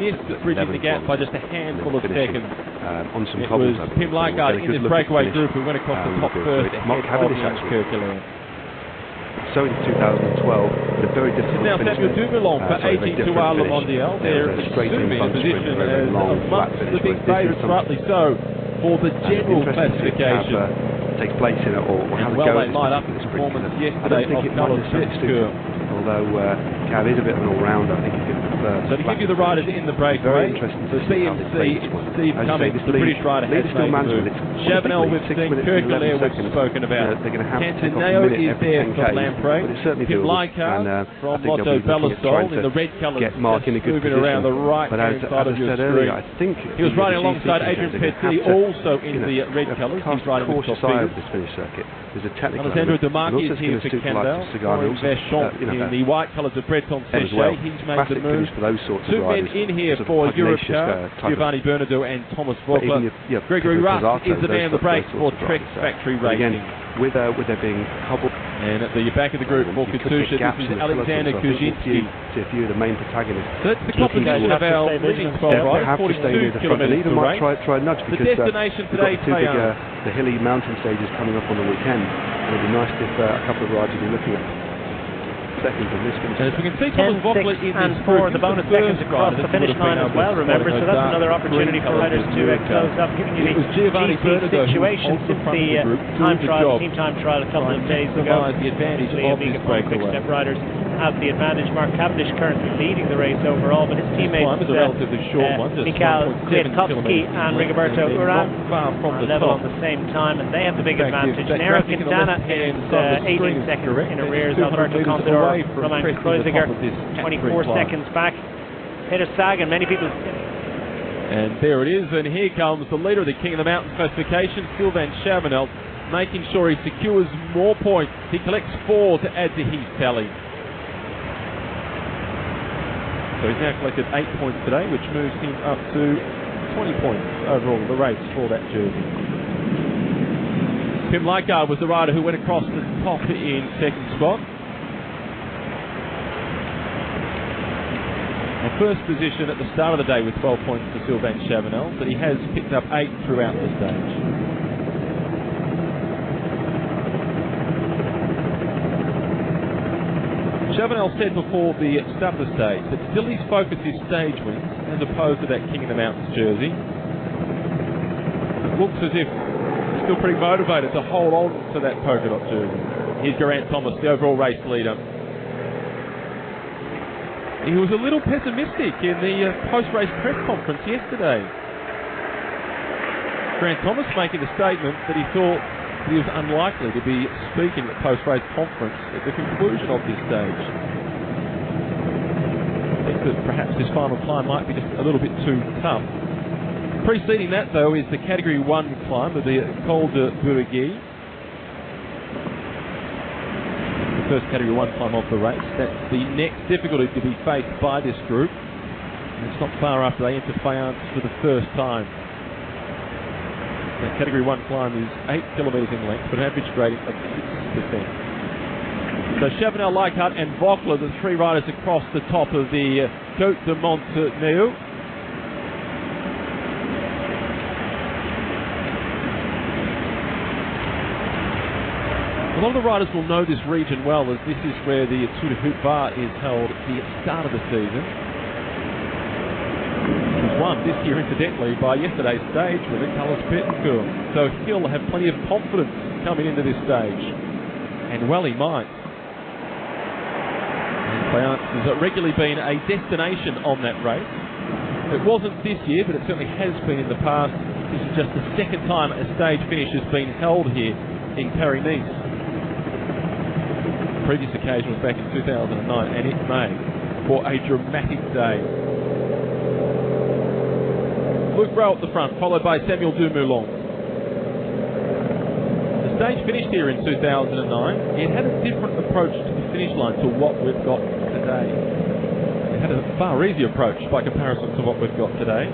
missed bridging the gap by just a handful of seconds. On some it cobbles, was Pim Leikart in this breakaway group who went across the top first ahead of Jens Kirkeland. So in 2012, a very difficult now Samuel Dumoulin for 82 hours Le Mondial. They're assuming a position as amongst the big favourites, rightly so, for the general classification. Takes place in it, or how well, they light up the performance yesterday of Carlos Betancur. Although Cav is a bit of an all-rounder, I think he could prefer. So to give you the riders in the breakaway, the CMC, Steve Cummings, the British rider, has made the move. Chavanel we've seen, Kirkeland we've spoken about. Tantaneo is there for Lamprey. Pim Leikart from Lotto Belisol in the red colours, moving around the right-hand side of your screen. He was riding alongside Adrian Petit, also in the red colours. He's riding with Top this Finnish circuit. There's a technical Alessandro Demarchi is here for Kendall, in the white colours of Breton Séché. He's made the move. Two men in here for Europe Car, Giovanni Bernardo and Thomas Vogler. Gregory Rusk is the man on the brakes for Trek Factory Racing. With there being couple. And at the back of the group for Katusha, this is Alexander Kuzinski. To a few of the main protagonists. So that's the composition of our leading 12 riders, 42 kilometres to race. Try nudge the because destination today, the hilly mountain stages coming up on the weekend. It would be nice if a couple of riders would be looking at seconds on this finish. And as we can see, Thomas Vogler in this group, the bonus seconds across the finish line as well, remember, so that's another opportunity for riders to close up, giving you the GC situation since the time trial, team time trial a couple of days ago. The advantage of this quick step riders have the advantage. Mark Cavendish currently leading the race overall, but his teammates Mikhail Kwiatkowski and Rigoberto Urán level on the same time, and they have the big advantage. Nero Quintana is 18 seconds in arrears. Alberto Contador, Roman Kreuziger 24 seconds back. Peter Sagan, many people. And there it is, and here comes the leader of the King of the Mountain classification, Sylvain Chavanel, making sure he secures more points. He collects 4 to add to his tally. So he's now collected 8 points today, which moves him up to 20 points overall in the race for that jersey. Pim Leikart was the rider who went across the top in second spot. And first position at the start of the day with 12 points for Sylvain Chavanel, but he has picked up 8 throughout the stage. Chavanel said before the start of the stage that still his focus is stage wins as opposed to that King of the Mountains jersey. It looks as if he's still pretty motivated to hold on to that polka dot jersey. Here's Geraint Thomas, the overall race leader. He was a little pessimistic in the post-race press conference yesterday. Geraint Thomas making the statement that he thought he was unlikely to be speaking at the post-race conference at the conclusion of this stage. I think that perhaps this final climb might be just a little bit too tough. Preceding that, though, is the Category 1 climb of the Col de Bourguigny. The first Category 1 climb of the race. That's the next difficulty to be faced by this group. And it's not far after they enter Fayence for the first time. The Category 1 climb is 8 kilometres in length, but an average grading of 6%. So Chavanel, Leikart and Vogler, the 3 riders across the top of the Côte de Monteneu. A lot of the riders will know this region well, as this is where the Tour de Haute-Var is held at the start of the season. Won this year, incidentally, by yesterday's stage winner, Carlos Betancur. So he'll have plenty of confidence coming into this stage. And well he might. And Fayence has regularly been a destination on that race. It wasn't this year, but it certainly has been in the past. This is just the second time a stage finish has been held here in Paris-Nice. The previous occasion was back in 2009, and it made for a dramatic day. Luc Rowe at the front, followed by Samuel Dumoulin. The stage finished here in 2009. It had a different approach to the finish line to what we've got today. It had a far easier approach by comparison to what we've got today.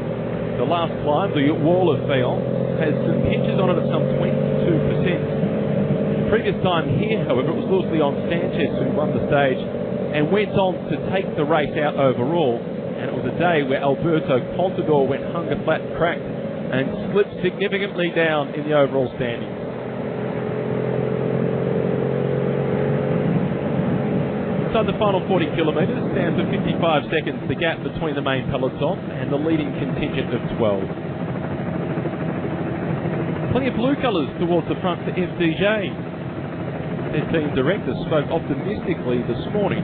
The last climb, the Wall of Fayence, has some pitches on it of some 22%. The previous time here, however, it was Luis Leon Sanchez who won the stage and went on to take the race out overall And it was a day where Alberto Contador went hunger flat cracked and slipped significantly down in the overall standings. So the final 40 kilometres stands at 55 seconds, the gap between the main peloton and the leading contingent of 12. Plenty of blue colours towards the front for FDJ. Their team director spoke optimistically this morning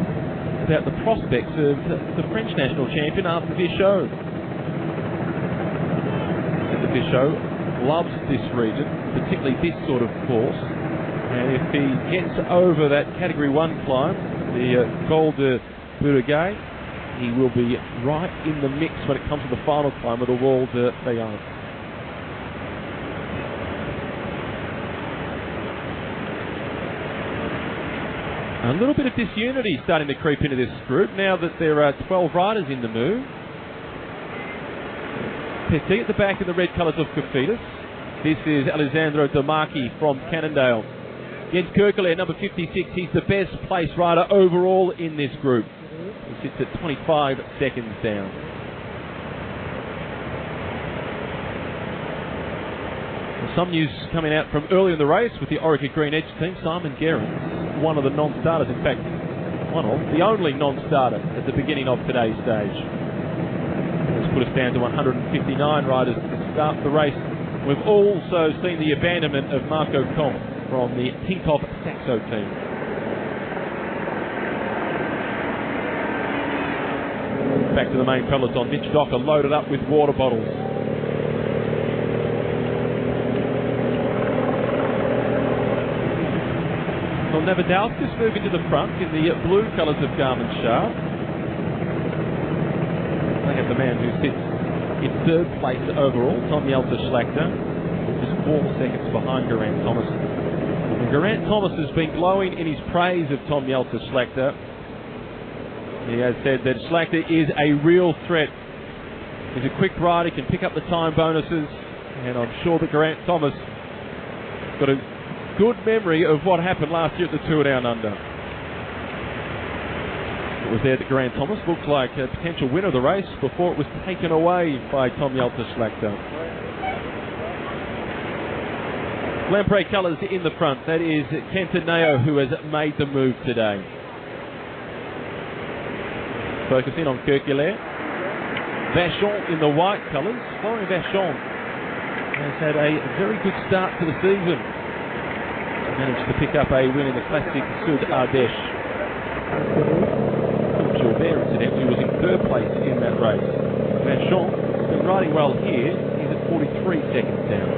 about the prospects of the French national champion after Vichot. And the Vichot loves this region, particularly this sort of course. And if he gets over that Category 1 climb, the Col de Bourgogne, he will be right in the mix when it comes to the final climb of the Wall de Bayonne. A little bit of disunity starting to creep into this group now that there are 12 riders in the move. Petit at the back in the red colours of Cofidis. This is Alessandro De Marchi from Cannondale. Jens Kerkeler, number 56, he's the best placed rider overall in this group. He sits at 25 seconds down. Some news coming out from early in the race with the Orica Green Edge team. Simon Gerrans, one of the non-starters, in fact, the only non-starter at the beginning of today's stage. That's put us down to 159 riders to start the race. We've also seen the abandonment of Marco Comte from the Tinkoff Saxo team. Back to the main peloton. Mitch Docker loaded up with water bottles. So Navadalskis moving to the front in the blue colours of Garmin Sharp. They have the man who sits in third place overall, Tom Jelter-Schlachter, just 4 seconds behind Geraint Thomas. And Geraint Thomas has been glowing in his praise of Tom Jelter-Schlachter. He has said that Schlachter is a real threat. He's a quick rider, he can pick up the time bonuses, and I'm sure that Geraint Thomas got a good memory of what happened last year at the Tour Down Under. It was there that Geraint Thomas looked like a potential winner of the race before it was taken away by Tom Jelter-Schlachter. Lamprey colours in the front. That is Centineo who has made the move today. Focusing on Kerkeler. Vachon in the white colours. Florian Vachon has had a very good start to the season. Managed to pick up a win in the Classic Sud Ardèche. Gilbert, incidentally, was in third place in that race. Vachon has been riding well here. He's at 43 seconds down.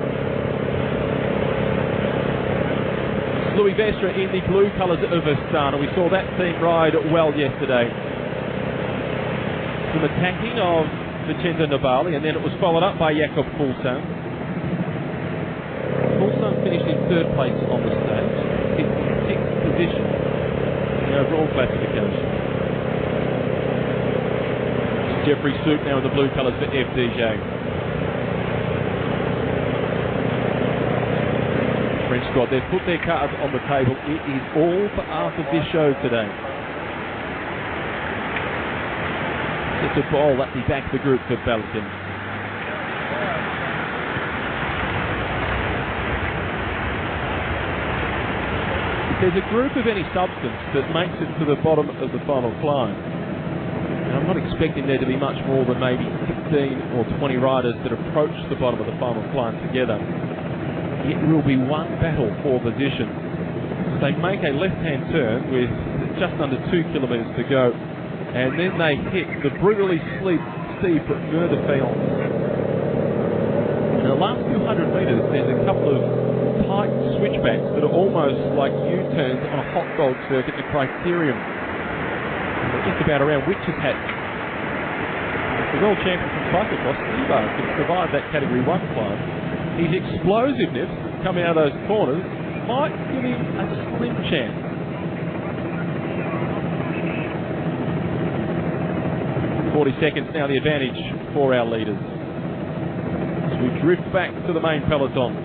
Louis Vestre in the blue colours of Astana. We saw that team ride well yesterday. Some attacking of Vincenzo Nibali, and then it was followed up by Jakob Fuglsang. Fuglsang finished in third place on the stage, 56th position in the overall classification. Jeffrey Souk now in the blue colours for FDJ. French squad, they've put their cards on the table. It is all for Arthur Vichot today. It's a ball at the back of the group for Belkin. If there's a group of any substance that makes it to the bottom of the final climb, and I'm not expecting there to be much more than maybe 15 or 20 riders that approach the bottom of the final climb together, it will be one battle for position. They make a left-hand turn with just under 2 kilometres to go, and then they hit the brutally steep Mur de Fayence. In the last 200 metres, there's a couple of tight switchbacks that are almost like U-turns on a hot dog circuit to Criterium. They're just about around Witch's Hat. The world champion from cyclocross, Ibar, can survive that Category 1 climb. His explosiveness coming out of those corners might give him a slim chance. 40 seconds now the advantage for our leaders. As we drift back to the main peloton.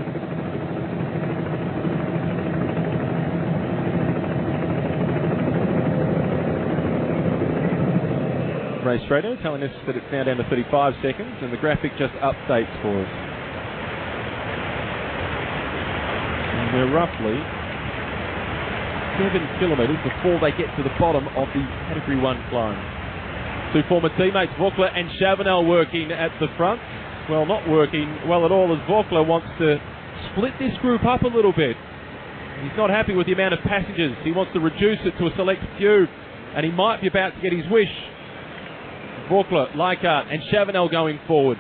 race radio telling us that it's now down to 35 seconds, and the graphic just updates for us. And we're roughly 7 kilometres before they get to the bottom of the Category 1 climb. Two former teammates, Vogler and Chavanel, working at the front. Well, not working well at all, as Vogler wants to split this group up a little bit. He's not happy with the amount of passengers. He wants to reduce it to a select few, and he might be about to get his wish. Vogler, Leichhardt and Chavanel going forward.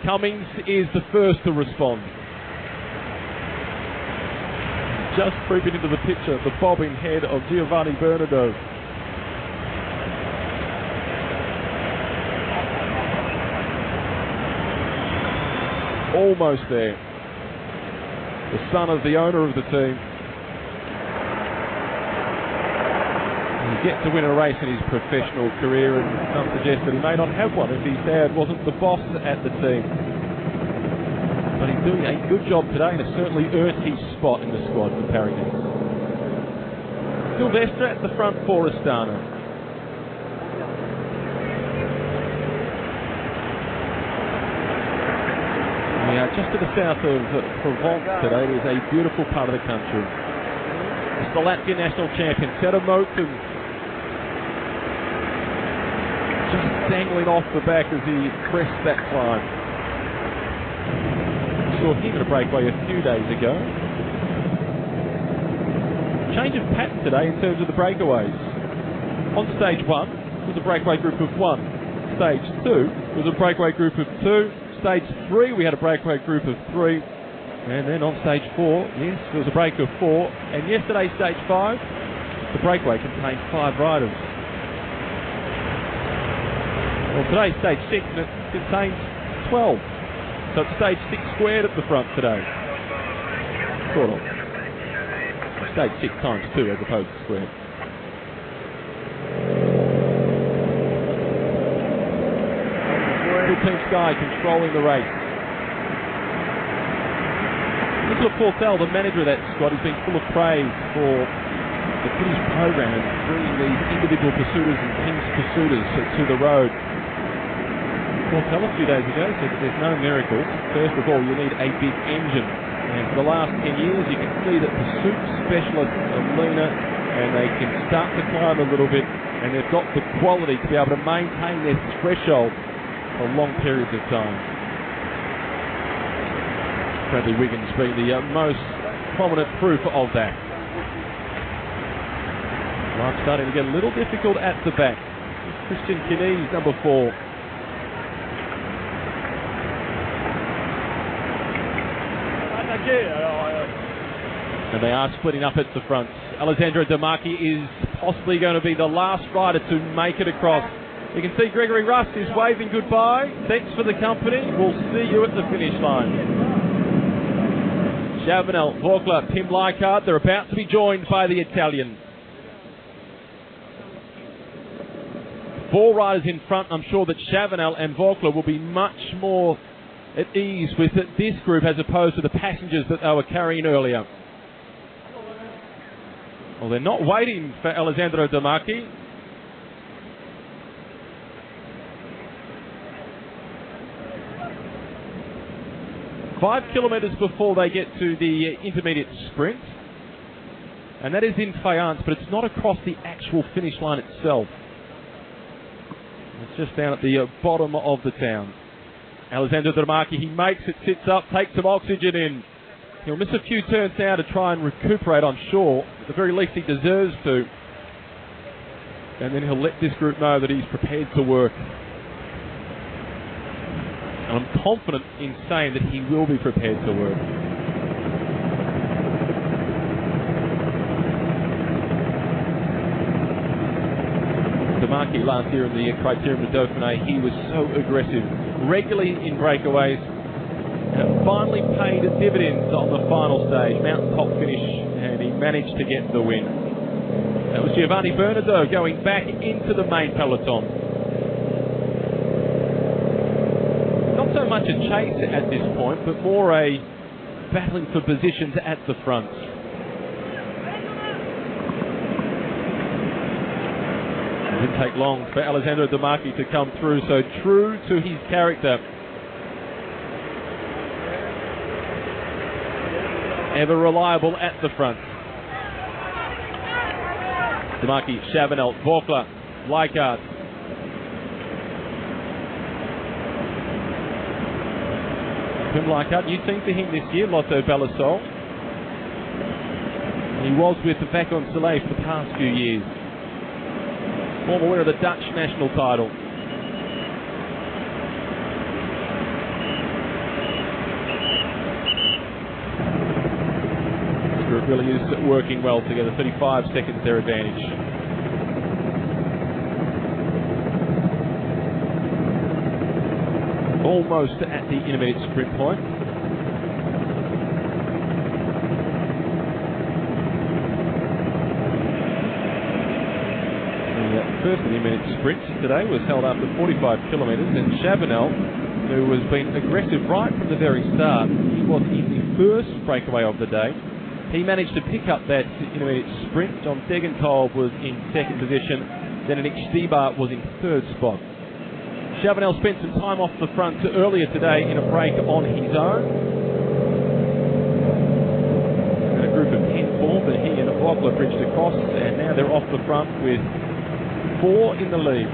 Cummings is the first to respond. Just creeping into the picture, the bobbing head of Giovanni Bernardo. Almost there. The son of the owner of the team. He gets to win a race in his professional career, and some suggest that he may not have one if his dad wasn't the boss at the team. But he's doing a good job today and has certainly earned his spot in the squad for Parrington. Sylvester at the front for Astana. Just to the south of Provence today, there's a beautiful part of the country. It's the Latvian national champion, Seramotum, just dangling off the back as he pressed that climb. Saw him in a breakaway a few days ago. Change of pattern today in terms of the breakaways. On stage 1 was a breakaway group of 1. Stage 2 was a breakaway group of 2. Stage 3, we had a breakaway group of 3, and then on stage 4, yes, there was a break of 4, and yesterday, stage 5, the breakaway contained 5 riders. Well, today, stage 6, and it contains 12, so it's stage 6 squared at the front today. Sort of. Stage 6 times 2 as opposed to squared. Team Sky controlling the race. Nicola Portel, the manager of that squad, has been full of praise for the British program and bringing these individual pursuiters and teams pursuiters to the road. Portel a few days ago said that there's no miracles. First of all, you need a big engine. And for the last 10 years, you can see that pursuit specialists are leaner and they can start to climb a little bit, and they've got the quality to be able to maintain their threshold for long periods of time. Bradley Wiggins being the most prominent proof of that. Life starting to get a little difficult at the back. Christian Kines, number 4. And they are splitting up at the front. Alessandro Damaki is possibly going to be the last rider to make it across. You can see Gregory Russ is waving goodbye. Thanks for the company. We'll see you at the finish line. Chavanel, Vogler, Tim Leichhardt, they're about to be joined by the Italian. 4 riders in front. I'm sure that Chavanel and Vogler will be much more at ease with this group as opposed to the passengers that they were carrying earlier. Well, they're not waiting for Alessandro Damaki. Five kilometres before they get to the intermediate sprint, and that is in Fayence, but it's not across the actual finish line itself. It's just down at the bottom of the town. Alessandro Damaki, he makes it, sits up, takes some oxygen in. He'll miss a few turns now to try and recuperate, I'm sure. At the very least, he deserves to. And then he'll let this group know that he's prepared to work. And I'm confident in saying that he will be prepared to work. Damaki last year in the Criterium de Dauphiné, he was so aggressive, regularly in breakaways, and it finally paid dividends on the final stage, mountaintop finish, and he managed to get the win. That was Giovanni Bernardo going back into the main peloton. Not so much a chase at this point, but more a battling for positions at the front. didn't take long for Alessandro De Marchi to come through, so true to his character. Ever reliable at the front. De Marchi, Chavanel, Vogler, Leichardt. Tim Leichardt, new team for him this year, Lotto Belisol. He was with the Vakon Soleil for the past few years. Former winner of the Dutch national title. This group really is working well together. 35 seconds their advantage. Almost at the intermediate sprint point. First of the minute sprints today was held after 45 kilometres, and Chavanel, who has been aggressive right from the very start, he was in the first breakaway of the day. He managed to pick up that intermediate sprint. John Degenkolb was in second position, then Nick Stibar was in third spot. Chavanel spent some time off the front earlier today in a break on his own. And a group of 10 formed, and he and Vogler bridged across, and now they're off the front with 4 in the lead.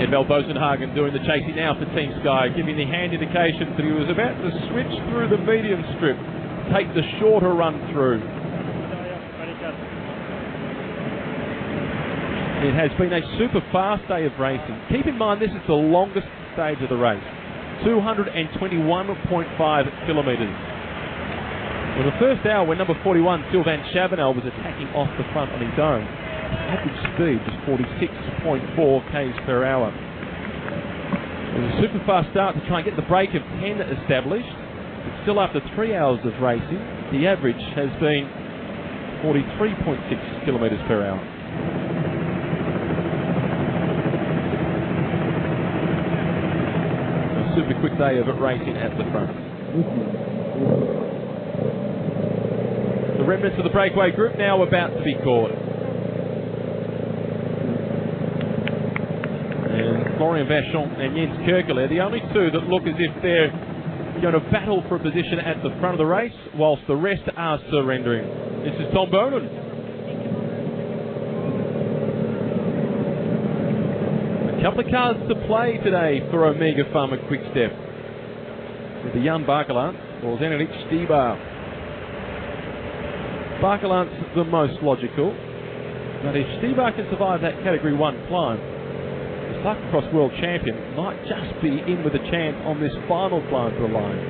Edvald Bosenhagen doing the chasing now for Team Sky, giving the hand indications that he was about to switch through the medium strip, take the shorter run through. It has been a super fast day of racing. Keep in mind this is the longest stage of the race, 221.5 kilometres. Well, the first hour when number 41, Sylvain Chavanel, was attacking off the front on his own, average speed was 46.4 k's per hour. It was a super fast start to try and get the break of 10 established, but still after 3 hours of racing, the average has been 43.6 kilometres per hour. A super quick day of racing at the front. The remnants of the breakaway group now about to be caught. And Florian Vachon and Jens Kerkele are the only two that look as if they're going to battle for a position at the front of the race, whilst the rest are surrendering. This is Tom Bonen. A couple of cars to play today for Omega Pharma Quickstep. With the Jan Bakeland or Zenit Stibar. Bakeland's the most logical, but if Stibar can survive that Category 1 climb, the cyclocross world champion might just be in with a chance on this final climb to the line.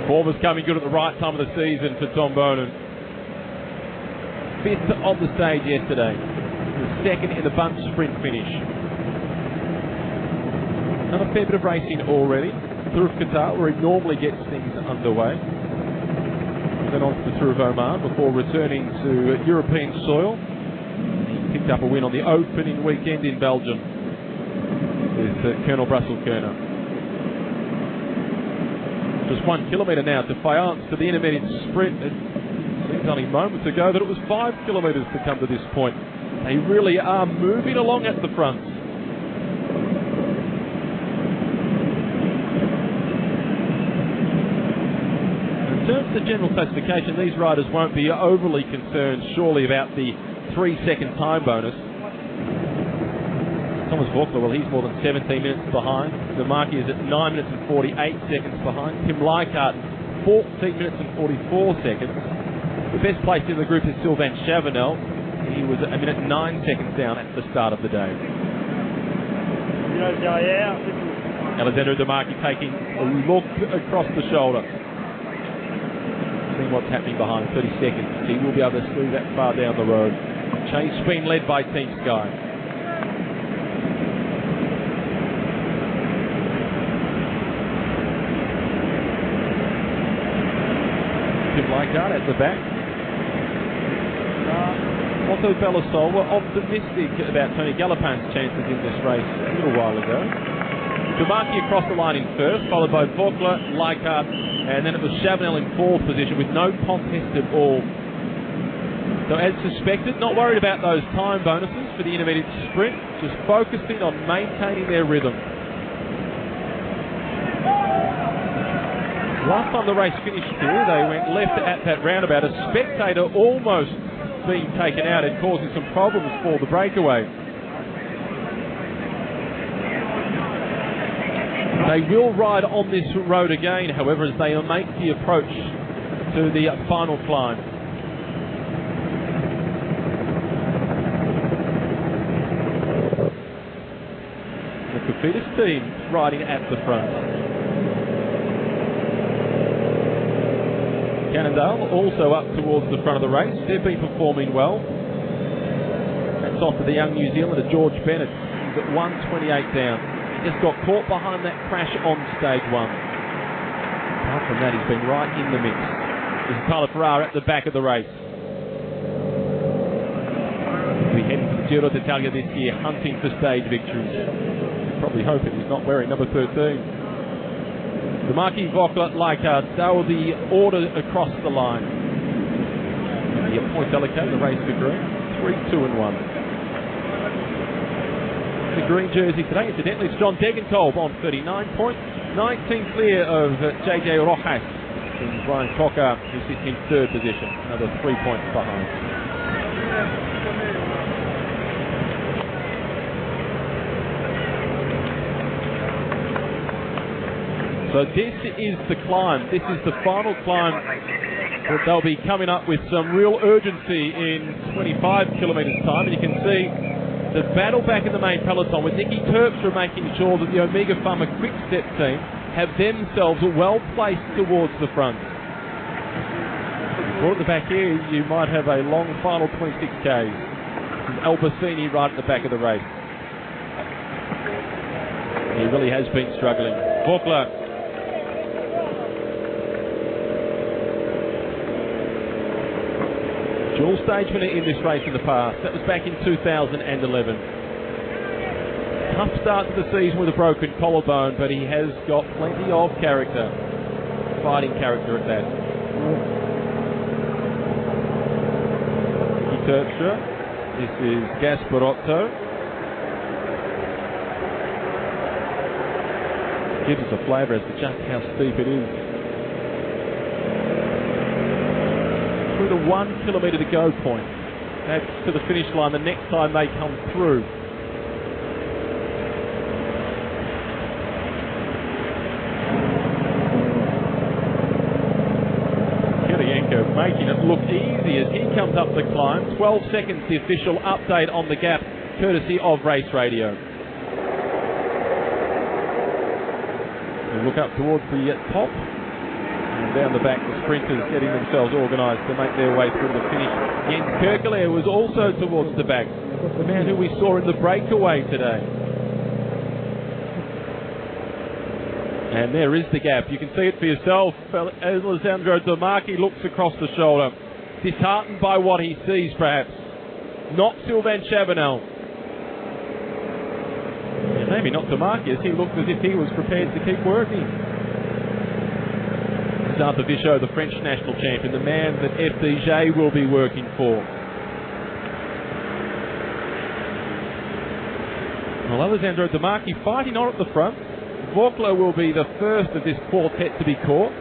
Form was coming good at the right time of the season for Tom Bonen. 5th of the stage yesterday, the 2nd in the bunch sprint finish. Done a fair bit of racing already. Tour of Qatar, where he normally gets things underway. Then on to the Tour of Oman before returning to European soil. He picked up a win on the opening weekend in Belgium with Colonel Brussel-Kerner. Just 1 kilometre now to Fayence to the intermediate sprint. It seems only moments ago that it was 5 kilometres to come to this point. They really are moving along at the front. In terms of the general classification, these riders won't be overly concerned, surely, about the 3-second time bonus. Thomas Vogler, well, he's more than 17 minutes behind. De Marchi is at 9 minutes and 48 seconds behind. Tim Leichardt, 14 minutes and 44 seconds. The best placed in the group is Sylvain Chavanel. He was a minute 9 seconds down at the start of the day. Alessandro De Marchi taking a look across the shoulder. Seeing what's happening behind, 30 seconds. He will be able to see that far down the road. Chase being led by Team Sky. Tim Leichardt at the back. Lotto Belisol were optimistic about Tony Gallopin's chances in this race a little while ago. Demarchi across the line in first, followed by Vogler, Leichhardt, and then it was Chavanel in fourth position with no contest at all. So as suspected, not worried about those time bonuses for the intermediate sprint, just focusing on maintaining their rhythm. Last time the race finished here, they went left at that roundabout. A spectator almost being taken out and causing some problems for the breakaway. They will ride on this road again, however, as they make the approach to the final climb. The Cofidis team riding at the front. Cannondale also up towards the front of the race. They've been performing well. That's off to the young New Zealander George Bennett. He's at 128 down. He just got caught behind that crash on stage one. Apart from that, he's been right in the mix. There's Tyler Ferrara at the back of the race. He'll be heading to the Giro d'Italia this year, hunting for stage victories. Probably hoping he's not wearing number 13. Demarchi, Vogler, Leichhardt, they were the order across the line. The points allocated, the race for green, 3, 2 and 1. The green jersey today, incidentally, it's John Degenkolb on 39 points, 19 clear of JJ Rojas and Brian Cocker, who sits in third position, another 3 points behind. So this is the climb. This is the final climb that they'll be coming up with some real urgency in 25 kilometres time. And you can see the battle back in the main peloton with Nicky Terpstra making sure that the Omega Pharma Quick Step team have themselves well placed towards the front. Brought at the back here, you might have a long final 26 Ks. Albertini right at the back of the race. He really has been struggling. Vogler. Dual stage winner in this race in the past. That was back in 2011. Tough start to the season with a broken collarbone, but he has got plenty of character. Fighting character at that. Nicky Terpstra. This is Gasparotto. Gives us a flavour as to just how steep it is. Through the 1 kilometre to go point. That's to the finish line the next time they come through. Kirienko making it look easy as he comes up the climb. 12 seconds the official update on the gap, courtesy of Race Radio. We look up towards the top. And down the back, the sprinters getting themselves organised to make their way through the finish. Jens Kerkelaer was also towards the back, the man who we saw in the breakaway today. And there is the gap. You can see it for yourself. Alessandro Demarchi looks across the shoulder, disheartened by what he sees perhaps. Not Sylvain Chavanel. Yeah, maybe not Demarchi, as he looked as if he was prepared to keep working. Arthur Vichot, the French national champion, the man that FDJ will be working for. Well, Alessandro Demarchi fighting on at the front. Vogler will be the first of this quartet to be caught.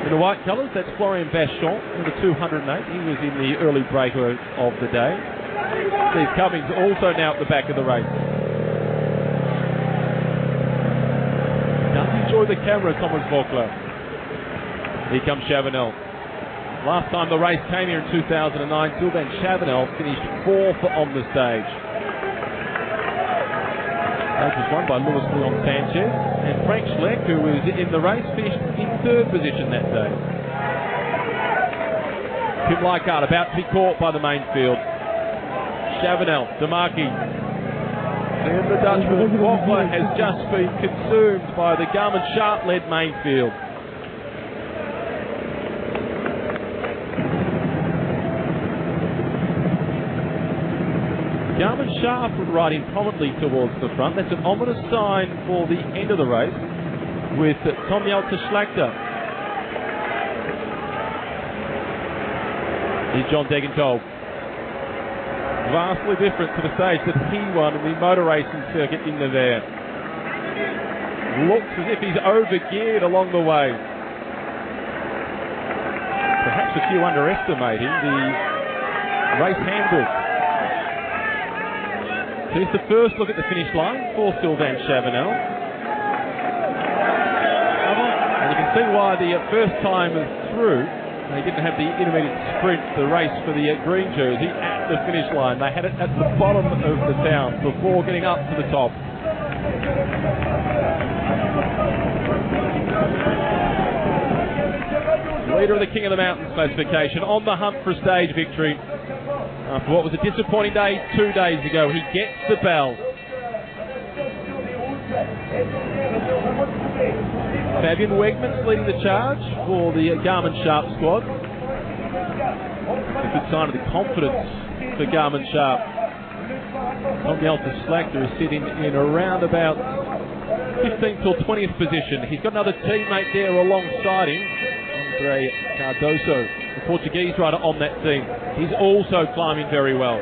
In the white colours, that's Florian Bachon, number 208. He was in the early breaker of the day. Steve Cummings also now at the back of the race. Does enjoy the camera, Thomas Vogler. Here comes Chavanel. Last time the race came here in 2009, Sylvain Chavanel finished 4th on the stage. Race was won by Luis Leon Sanchez, and Frank Schleck, who was in the race, finished in 3rd position that day. Tim Leichhardt about to be caught by the main field. Chavanel, Demarchi. And the Dutchman, Vogler, has just been consumed by the Garmin Sharp-led main field. Garmin Sharp riding prominently towards the front. That's an ominous sign for the end of the race with Tom Yelter Schlachter. Here's John Degenkolb. Vastly different to the stage that he won in the motor racing circuit in Nevers. Looks as if he's overgeared along the way. Perhaps a few underestimating the race handbook. Here's the first look at the finish line for Sylvain Chavanel. And you can see why the first time through, they didn't have the intermediate sprint, the race for the green jersey at the finish line. They had it at the bottom of the town before getting up to the top. Leader of the King of the Mountains classification on the hunt for a stage victory. After what was a disappointing day 2 days ago, he gets the bell. Fabian Wegman's leading the charge for the Garmin Sharp squad. A good sign of the confidence for Garmin Sharp. Tom Yelter Schlachter is sitting in around about 15th or 20th position. He's got another teammate there alongside him, Andre Cardoso, the Portuguese rider on that team. He's also climbing very well.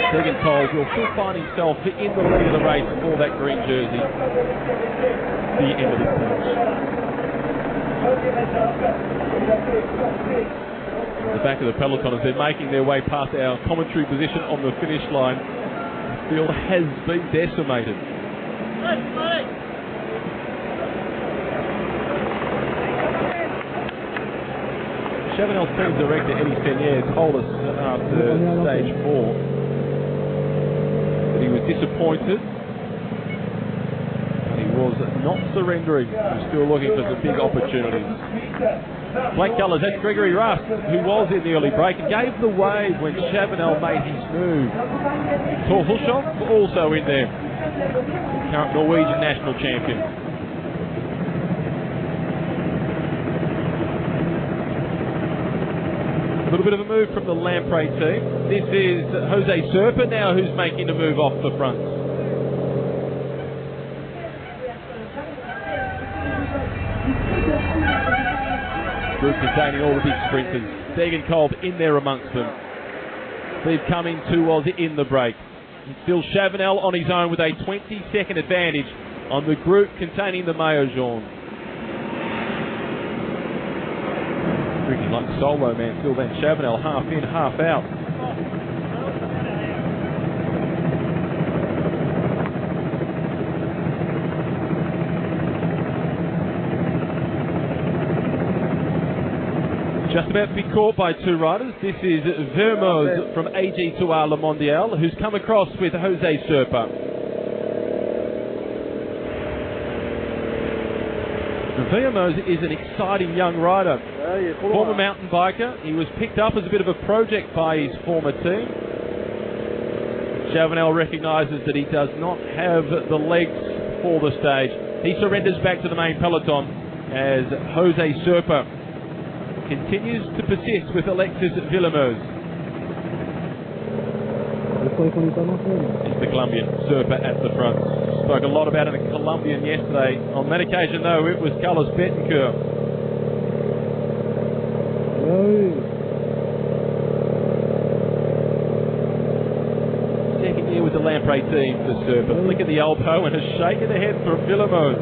Degenkolb will still find himself in the lead of the race for that green jersey at the end of this match. The back of the peloton as they're making their way past our commentary position on the finish line. The field has been decimated. Chavanel's team director Eddie Senier told us after stage 4 that he was disappointed. He was not surrendering. He was still looking for some big opportunities. Black colours, that's Gregory Rust, who was in the early break and gave the wave when Chavanel made his move. Thor Hulshoff also in there, current Norwegian national champion. A little bit of a move from the Lamprey team. This is Jose Serpa now who's making the move off the front. Group containing all the big sprinters. Degenkolb in there amongst them. Steve Cummings who was in the break. And still Chavanel on his own with a 20-second advantage on the group containing the maillot jaune. Drinking like solo man, Sylvain Chavanel, half in, half out. Just about to be caught by two riders. This is Vermoz from AG2R Le Mondial, who's come across with Jose Serpa. Vermoz is an exciting young rider. Former mountain biker. He was picked up as a bit of a project by his former team. Chavanel recognises that he does not have the legs for the stage. He surrenders back to the main peloton as Jose Serpa continues to persist with Alexis Villemose. It's the Colombian, Serpa at the front. Spoke a lot about it in Colombian yesterday. On that occasion, though, it was Carlos Betancur. Second year with the Lamprey team for Serpa. Look at the elbow and a shake of the head for Villemose.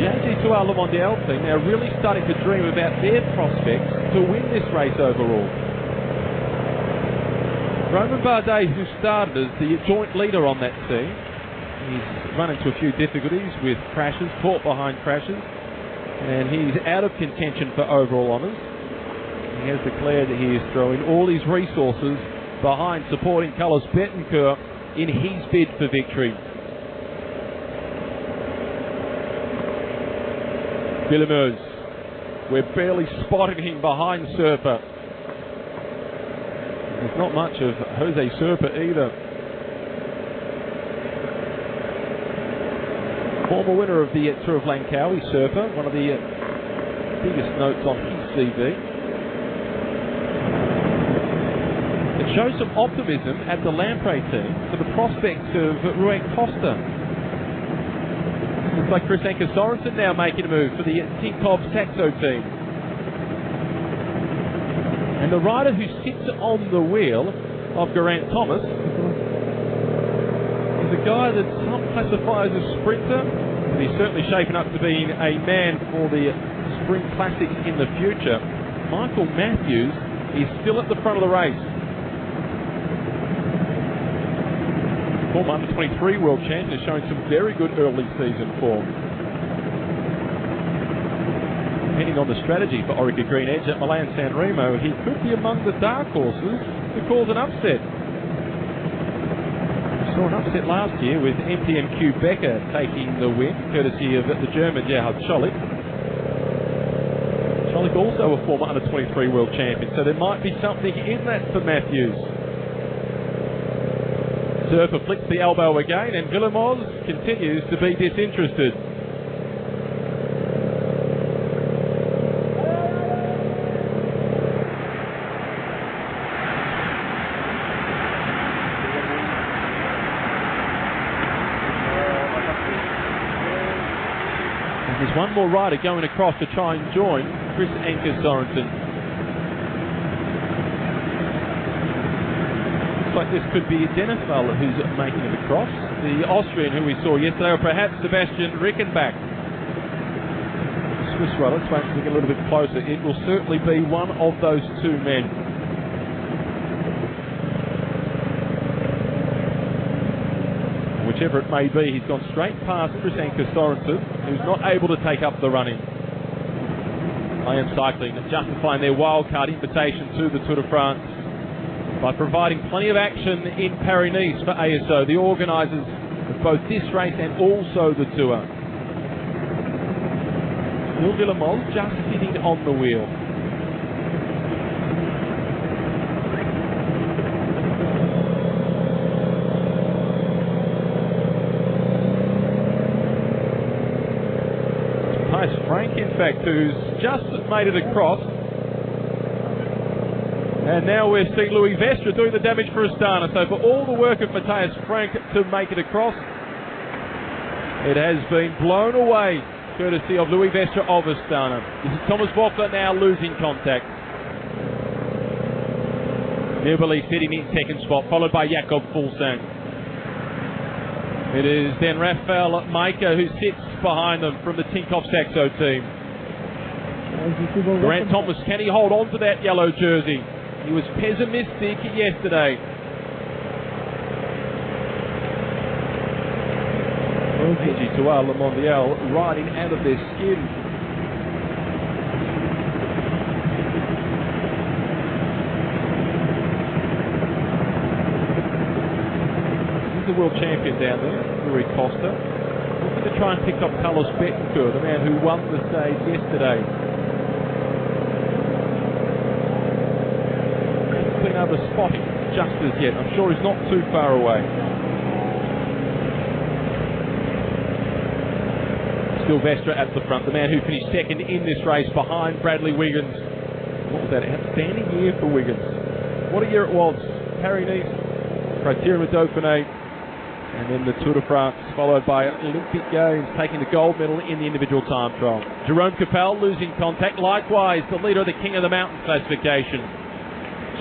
AG2R Le Mondial team now really starting to dream about their prospects to win this race overall. Romain Bardet, who started as the joint leader on that team, he's run into a few difficulties with crashes, caught behind crashes, and he's out of contention for overall honours. He has declared that he is throwing all his resources behind supporting Carlos Betancur in his bid for victory. Villemose, we're barely spotting him behind Serpa. There's not much of Jose Serpa either. Former winner of the Tour of Langkawi, surfer, one of the biggest notes on his CV. It shows some optimism at the Lamprey team for the prospects of Rui Costa. Looks like Chris Anker Sorensen now making a move for the Tinkoff Saxo team. And the rider who sits on the wheel of Geraint Thomas is a guy that some classify as a sprinter, but he's certainly shaping up to being a man for the Spring Classics in the future. Michael Matthews is still at the front of the race. Former under-23 world champion is showing some very good early season form. Depending on the strategy for Orica Green Edge at Milan San Remo, he could be among the dark horses to cause an upset. We saw an upset last year with MTMQ Becker taking the win, courtesy of the German Gerhard Scholich. Scholich also a former under-23 world champion, so there might be something in that for Matthews. Surfer flicks the elbow again, and Villemoz continues to be disinterested. And there's one more rider going across to try and join Chris Anker Sorensen. Like this could be Denefal who's making it across, the Austrian who we saw yesterday, or perhaps Sebastian Rickenbach. The Swiss rider, let's wait until we get a little bit closer. It will certainly be one of those two men. Whichever it may be, he's gone straight past Chris Anker Sorensen, who's not able to take up the running. IM Cycling justifying their wildcard invitation to the Tour de France by providing plenty of action in Paris-Nice for ASO, the organisers of both this race and also the Tour. Will Villemoz just sitting on the wheel. Matthias Frank, in fact, who's just made it across. And now we're seeing Louis Vestre doing the damage for Astana. So for all the work of Matthias Frank to make it across, it has been blown away, courtesy of Louis Vestre of Astana. This is Thomas Voeckler now losing contact. Nibali sitting in second spot, followed by Jakob Fuglsang. It is then Rafael Maika who sits behind them from the Tinkoff Saxo team. Geraint Thomas, can he hold on to that yellow jersey? He was pessimistic yesterday. AG2R Le Mondial riding out of their skin. He's the world champion down there, Rui Costa. Looking to try and pick up Carlos Betancur, the man who won the stage yesterday. Been able to spot him just as yet. I'm sure he's not too far away. Still Vestre at the front, the man who finished second in this race behind Bradley Wiggins. What was that? Outstanding year for Wiggins. What a year it was. Paris-Nice, Criterium of Dauphiné, and then the Tour de France, followed by Olympic Games, taking the gold medal in the individual time trial. Jerome Capel losing contact, likewise the leader of the King of the Mountain classification.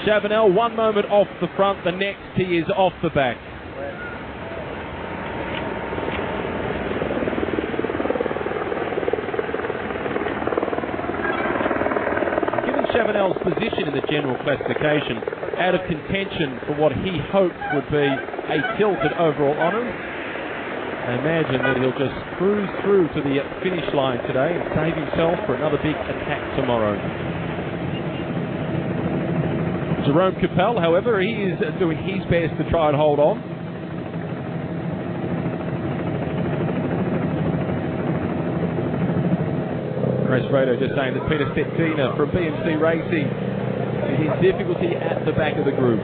Chavanel, one moment off the front, the next he is off the back. Given Chavanel's position in the general classification, out of contention for what he hoped would be a tilted overall honour, I imagine that he'll just cruise through to the finish line today and save himself for another big attack tomorrow. Jerome Capel, however, he is doing his best to try and hold on. Race Radio just saying that Peter Stettina from BMC Racing is in difficulty at the back of the group.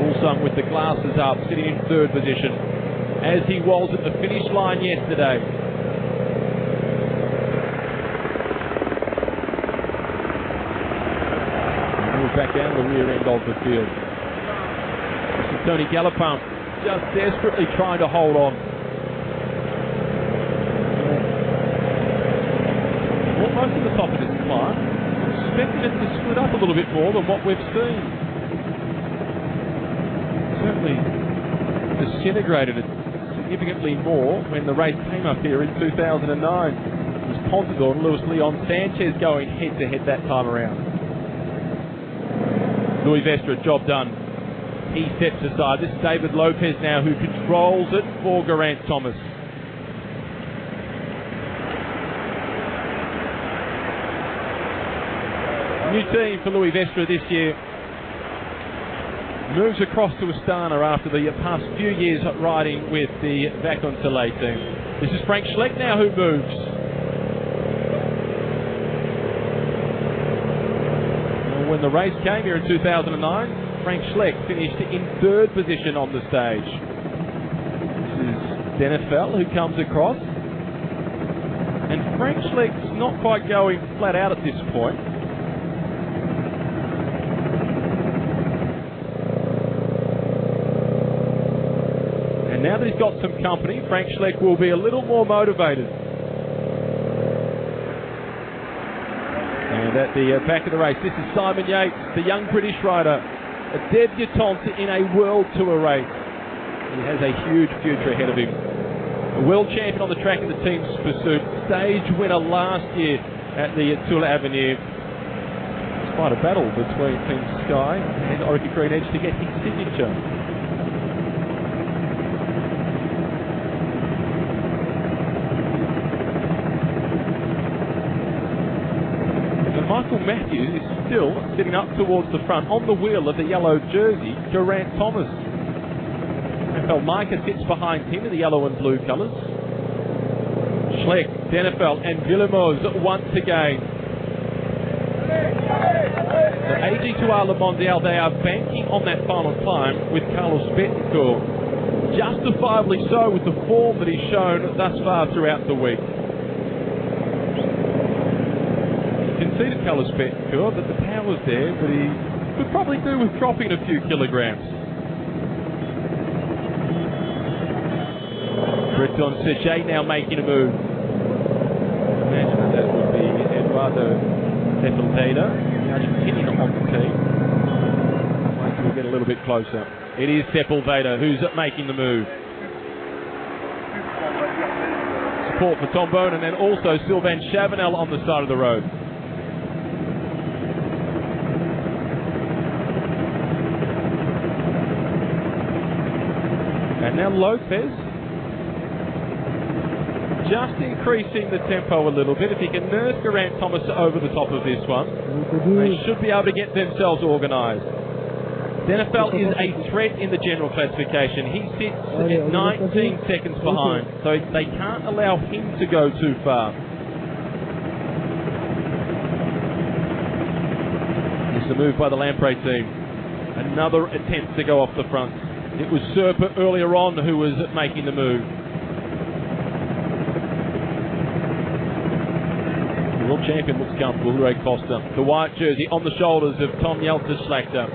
Fuglsang with the glasses up, sitting in third position. as he was at the finish line yesterday. Moves back down the rear end of the field. This is Tony Galopin just desperately trying to hold on. Almost at the top of this climb. Expected it to split up a little bit more than what we've seen. Certainly disintegrated it significantly more when the race came up here in 2009. It was Pontador and Luis Leon Sanchez going head-to-head that time around. Louis Vestra, job done. He steps aside. This is David Lopez now who controls it for Geraint Thomas. New team for Louis Vestra this year. Moves across to Astana after the past few years riding with the Vacon Soleil team. This is Frank Schleck now who moves. Well, when the race came here in 2009, Frank Schleck finished in 3rd position on the stage. This is Denefel who comes across. And Frank Schleck's not quite going flat out at this point. Now that he's got some company, Frank Schleck will be a little more motivated. And at the back of the race, this is Simon Yates, the young British rider, a debutante in a World Tour race. He has a huge future ahead of him. A world champion on the track in the team's pursuit, stage winner last year at the Tour Avenue. It's quite a battle between Team Sky and Orica Green Edge to get his signature. Michael Matthews is still sitting up towards the front on the wheel of the yellow jersey, Geraint Thomas. Denefel Micah sits behind him in the yellow and blue colours. Schleck, Denefel and Villemose once again. The AG2R Le Mondial, they are banking on that final climb with Carlos Betancur. Justifiably so with the form that he's shown thus far throughout the week. Conceded Carlos Betancur, but the power's there, but he could probably do with dropping a few kilograms. Breton Serge now making a move. Imagine that would be Eduardo Sepulveda, the Argentinian on the team. Wait till we get a little bit closer. It is Sepulveda who's making the move. Support for Tom Bone and then also Sylvain Chavanel on the side of the road. And now Lopez just increasing the tempo a little bit. If he can nurse Geraint Thomas over the top of this one, they should be able to get themselves organised. Denefel is a threat in the general classification. He sits at 19 seconds behind, so they can't allow him to go too far. This is a move by the Lamprey team. Another attempt to go off the front. It was Serpa earlier on who was making the move. The world champion looks comfortable, Ray Costa. The white jersey on the shoulders of Tom Jelter-Schlachter,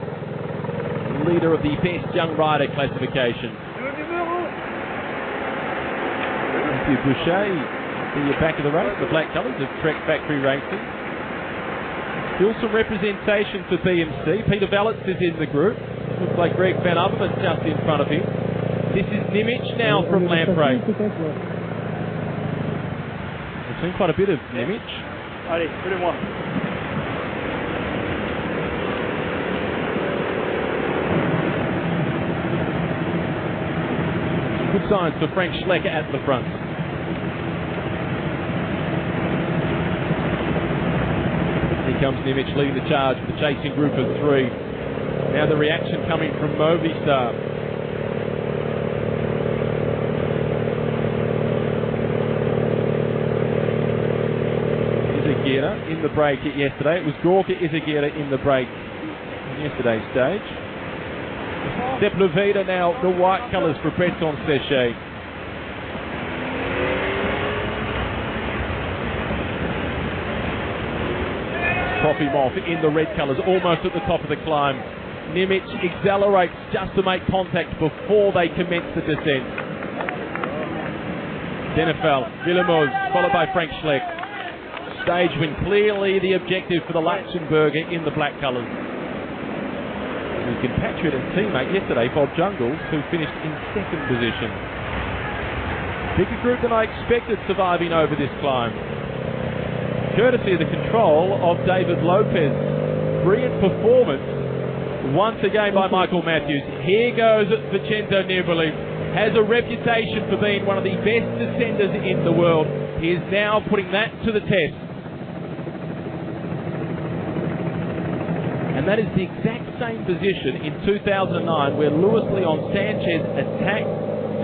leader of the best young rider classification. Matthew Boucher, the back of the race, the black colours of Trek Factory Racing. Still some representation for BMC. Peter Valletz is in the group. Looks like Greg Van Avermaet just in front of him. This is Nimic now from Lamprey. We've seen quite a bit of Nimic. Allez, prenez-moi. Good signs for Frank Schleck at the front. Here comes Nimic leading the charge with the chasing group of 3. Now the reaction coming from Movistar. Izagirre in the break yesterday. It was Gorka Izagirre in the break on yesterday's stage. Sepulveda now, the white colours for Breton Séché. Trofimov in the red colours, almost at the top of the climb. Nimic accelerates just to make contact before they commence the descent. Denefeld, Villemose, followed by Frank Schleck. Stage win, clearly the objective for the Luxembourger in the black colours. His compatriot and teammate yesterday, Bob Jungles, who finished in second position. Bigger group than I expected surviving over this climb. Courtesy of the control of David Lopez. Brilliant performance once again by Michael Matthews. Here goes Vincenzo Nibali. Has a reputation for being one of the best descenders in the world. He is now putting that to the test. And that is the exact same position in 2009 where Luis Leon Sanchez attacked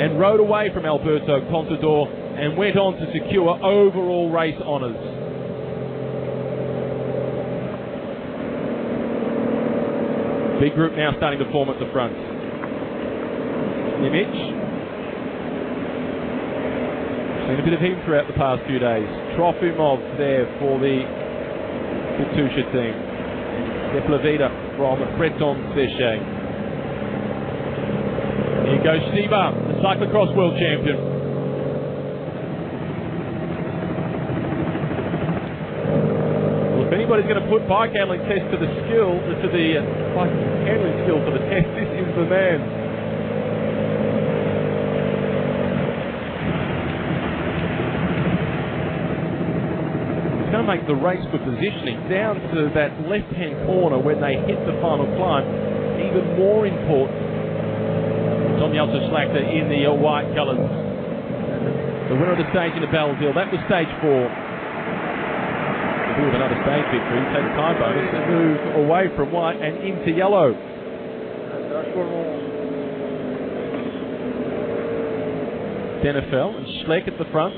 and rode away from Alberto Contador and went on to secure overall race honours. Big group now starting to form at the front. Nimic. Seen a bit of him throughout the past few days. Trofimov there for the Katusha team. Sepulveda from Breton Séché. Here goes Shiba, the cyclocross world champion. Well, if anybody's going to put bike handling test to the skill, to the bike handling skill for the test, this is the man. Going to make the race for positioning down to that left-hand corner when they hit the final climb even more important. Tom Jeltzer-Schlachter in the white colours. The winner of the stage in the Belleville. That was stage 4. With another stage victory, take a time bonus and move away from white and into yellow. Denefeld and Schleck at the front.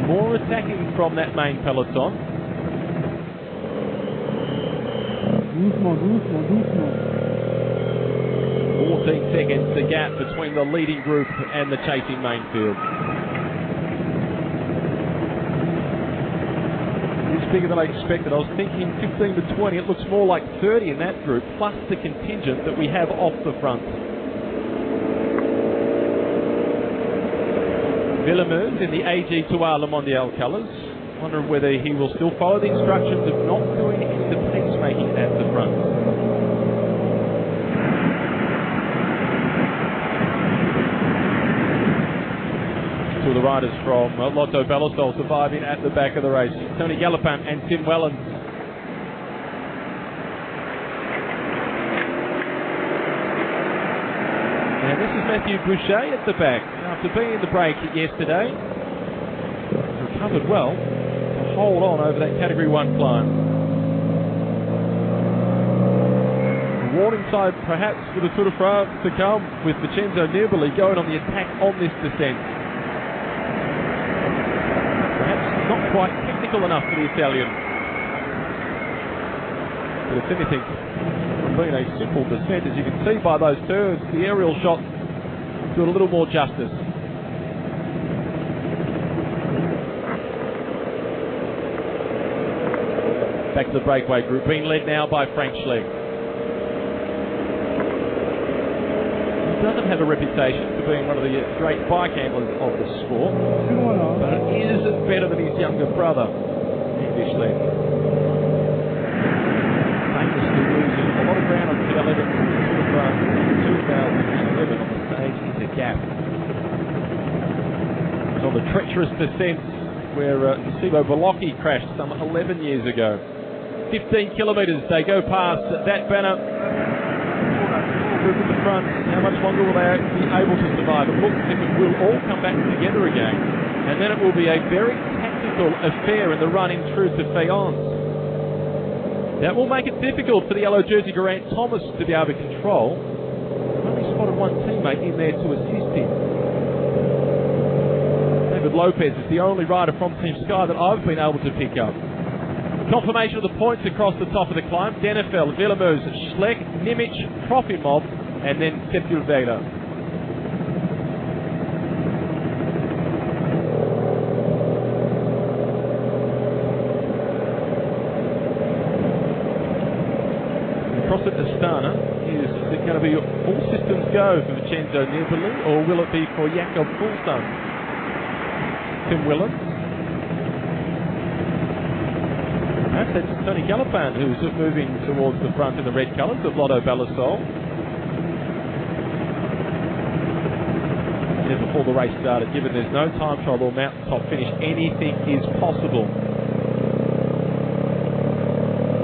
More attacking from that main peloton. 14 seconds the gap between the leading group and the chasing main field. It's bigger than I expected. I was thinking 15 to 20. It looks more like 30 in that group, plus the contingent that we have off the front. Villemose in the AG2R Le Mondial colours. Wondering whether he will still follow the instructions of not doing any of the pacemaking at the front. Two of the riders from Lotto Belisol surviving at the back of the race. Tony Galopin and Tim Wellens. And this is Matthew Boucher at the back. After being in the break yesterday, recovered well to hold on over that Category 1 climb. Warning sign perhaps for the Tour de France to come with Vincenzo Nibali going on the attack on this descent. Perhaps not quite technical enough for the Italian. But if anything, being a simple descent, as you can see by those turns, the aerial shots do it a little more justice. Back to the breakaway group, being led now by Frank Schleck. He doesn't have a reputation for being one of the great bike handlers of the sport, but it is better than his younger brother, Andy Schleck. Famously losing a lot of ground on the 11th in 2011 on the stage in the Gap. It's on the treacherous descent where Sibo Bolocchi crashed some 11 years ago. 15 kilometres, they go past that banner. Group at the front, how much longer will they be able to survive? It looks as if it will all come back together again, and then it will be a very tactical affair in the run in through to Fayence. That will make it difficult for the yellow jersey Geraint Thomas to be able to control. I've only spotted one teammate in there to assist him. David Lopez is the only rider from Team Sky that I've been able to pick up. Confirmation of the points across the top of the climb. Denefeld, Villemose, Schleck, Nimic, Trofimov, and then Sepulveda. across at Astana. Is it going to be all systems go for Vincenzo Nibali, or will it be for Jakob Fuglsang? Tim Willem. Perhaps that's Tony Gallopin who's moving towards the front in the red colours of Lotto Balasol. Before the race started, given there's no time trial or mountaintop finish, anything is possible.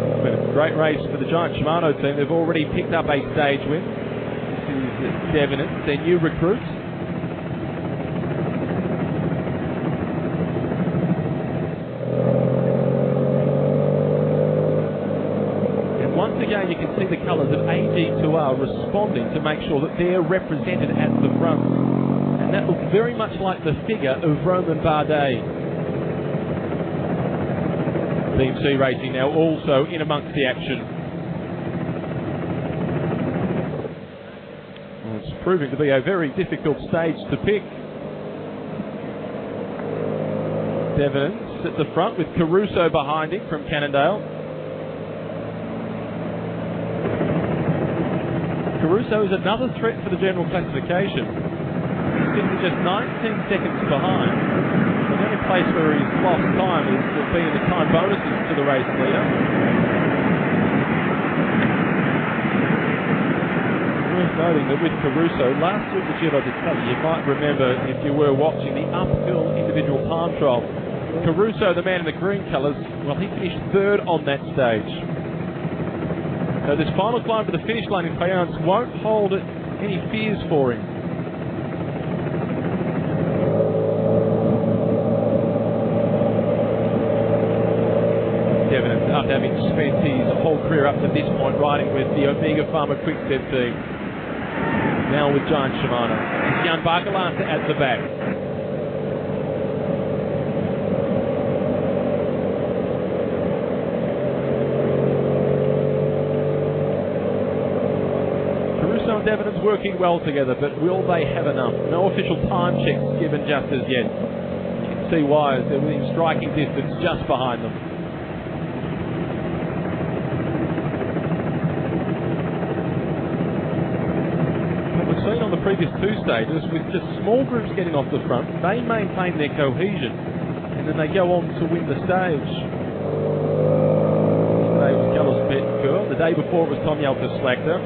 It's been a great race for the Giant Shimano team. They've already picked up a stage win. This is Devenant, their new recruits. And once again, you can see the colours of AG2R responding to make sure that they're represented at the front. And that looks very much like the figure of Romain Bardet. Team C Racing now also in amongst the action. Well, it's proving to be a very difficult stage to pick. Devon's at the front with Caruso behind him from Cannondale. Caruso is another threat for the general classification. Just 19 seconds behind. The only place where he's lost time is being the time bonuses to the race leader. Worth noting that with Caruso, last week the Giro d'Italia, you might remember if you were watching the uphill individual time trial, Caruso, the man in the green colours, well, he finished third on that stage. So this final climb to the finish line in Fayence won't hold any fears for him. After having spent his whole career up to this point riding with the Omega Pharma Quickstep team, now with Giant Shimano. It's Jan Barkelante at the back. Caruso and Devenant's working well together, but will they have enough? No official time checks given just as yet. You can see why, as they're within striking distance just behind them. On the previous two stages, with just small groups getting off the front, they maintain their cohesion and then they go on to win the stage. Today was Carlos Betancur, the day before it was Tom Jelter-Slagter.